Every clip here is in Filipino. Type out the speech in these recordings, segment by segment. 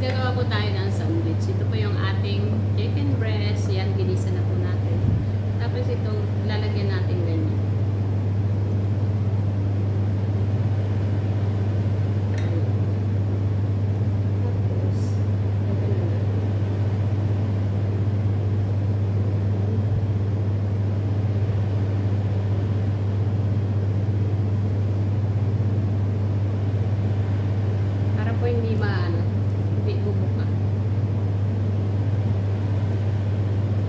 gagawa po tayo ng sandwich. Ito po yung ating chicken breast. Yan, ginisa na po natin. Tapos ito, lalagyan natin ganyan. Tapos, ito na natin. Para po hindi maano, hindi bubuka.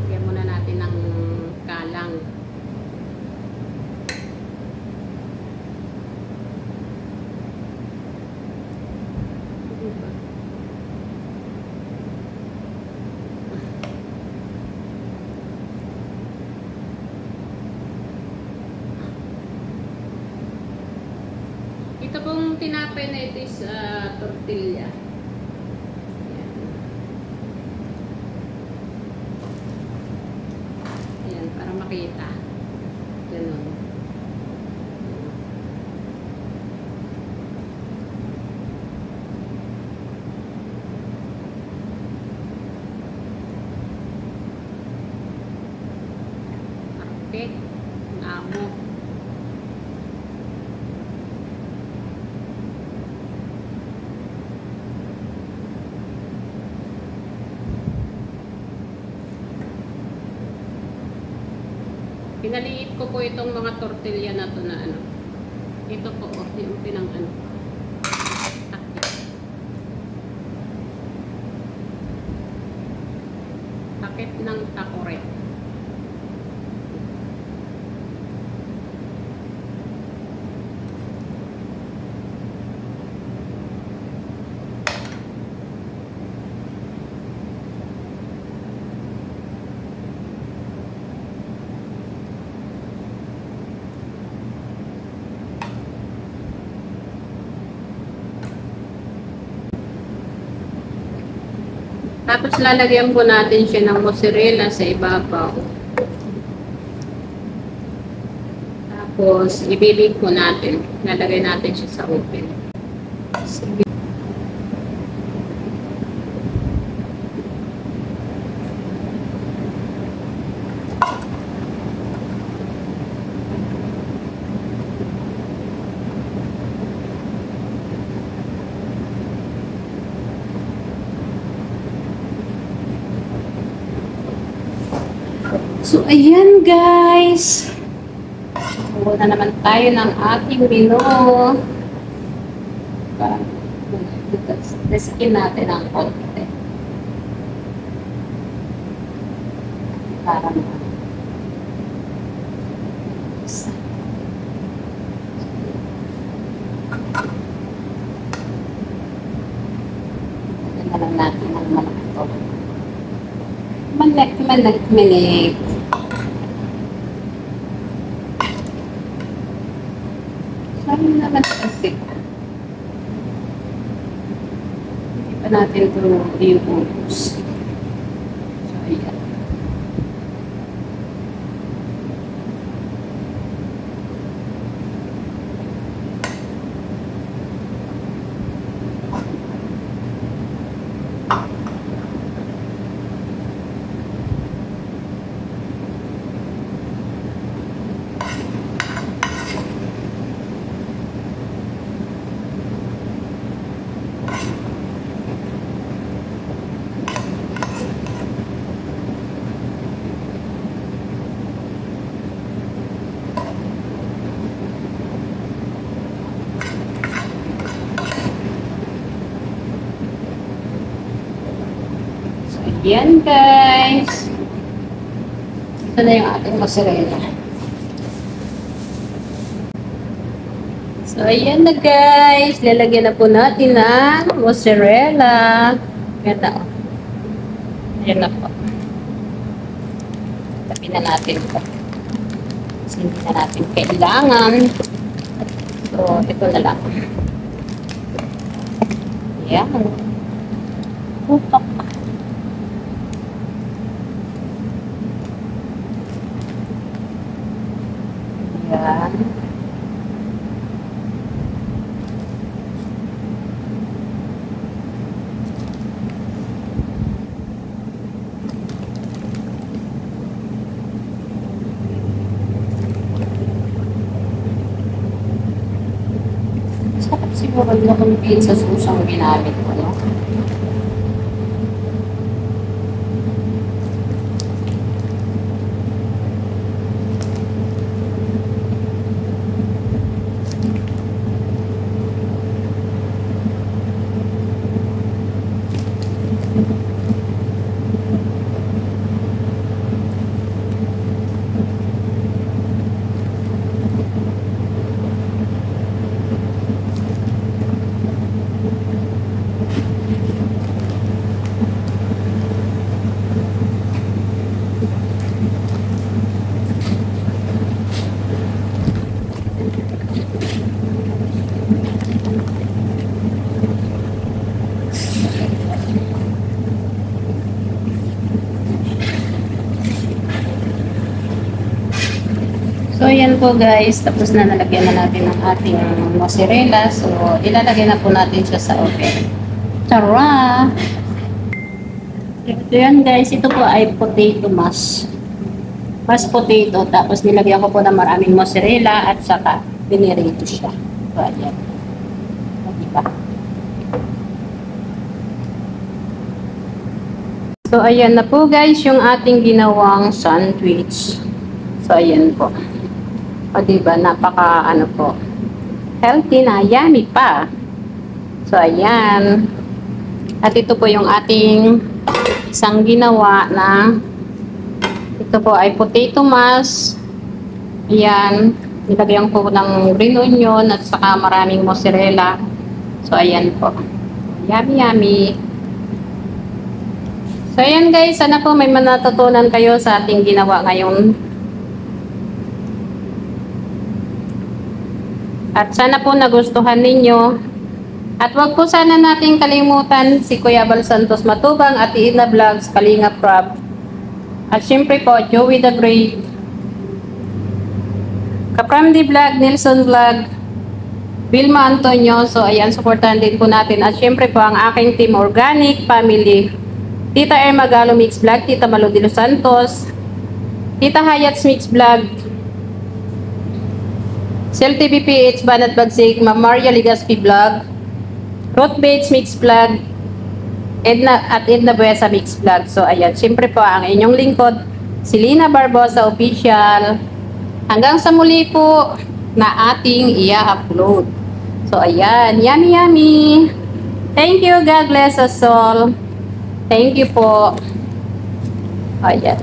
Lagyan muna natin ng kalang. Diba? Ito pong tinapay na ito is tortilla. Ayan. Ayan, para makita. Ganun. Perfect. Amo. Pinaliit ko po itong mga tortilla na to na ano. Ito po, oh, yung pinang ano. Takip. Takip ng takore. Tapos lalagyan po natin siya ng mozzarella sa ibabaw. Tapos ibibig po natin. Lalagay natin siya sa oven. So, ayan guys. Buo na naman tayo ng ating menu. Desikin natin ang konti. Para na lang natin ang malaki. Malak-malak. Sabi naman kasi. Hindi pa natin ito i-ubos. So, ayan. Yan guys. Ito na yung ating mozzarella. So ayan na guys. Lalagyan na po natin ng mozzarella. Ganda o. Ayan na po. Tabi na natin po. Kasi hindi na natin kailangan. So ito na lang. Ayan. Putok. Ayan. Yung pizza sauce ang ginamit ko, no? So, yan po guys. Tapos na nalagyan na natin ang ating mozzarella. So, ilalagay na po natin siya sa oven. Tara! Ito yan guys. Ito po ay potato mash. Mashed potato. Tapos nilagyan ko po ng maraming mozzarella at saka binirito siya. So, ayan. O, diba? So, ayan na po guys yung ating ginawang sandwich. So, ayan po. O, diba? Napaka, ano po, healthy na, yummy pa. So, ayan. At ito po yung ating isang ginawa na ito po ay potato mash. Ayan. Nilagyan ko ng green onion at saka maraming mozzarella. So, ayan po. Yummy, yummy. So, ayan guys. Sana po may manatutunan kayo sa ating ginawa ngayon. At sana po nagustuhan ninyo. At wag po sana nating kalimutan si Kuya Bal Santos Matubang at Ina Vlogs, Kalinga Prab. At syempre po, Joey the Great, Kapramdi Vlog, Nelson Vlog, Vilma Antonio. So ayan, supportahan din po natin. At syempre po ang aking team Organic Family. Tita Erma Galo Mix Vlog, Tita Malo de los Santos, Tita Hayats Mix Vlog, Cel TV PH Banat Bagsig, Ma'am Maria Ligaspi Vlog, Ruth Bates Mix Vlog, Edna Buesa Mix Vlog. So ayan, siyempre po ang inyong lingkod, si Lina Barbosa Official. Hanggang sa muli po na ating i-upload. So ayan, yummy yummy. Thank you, God bless us all. Thank you po. Ayan.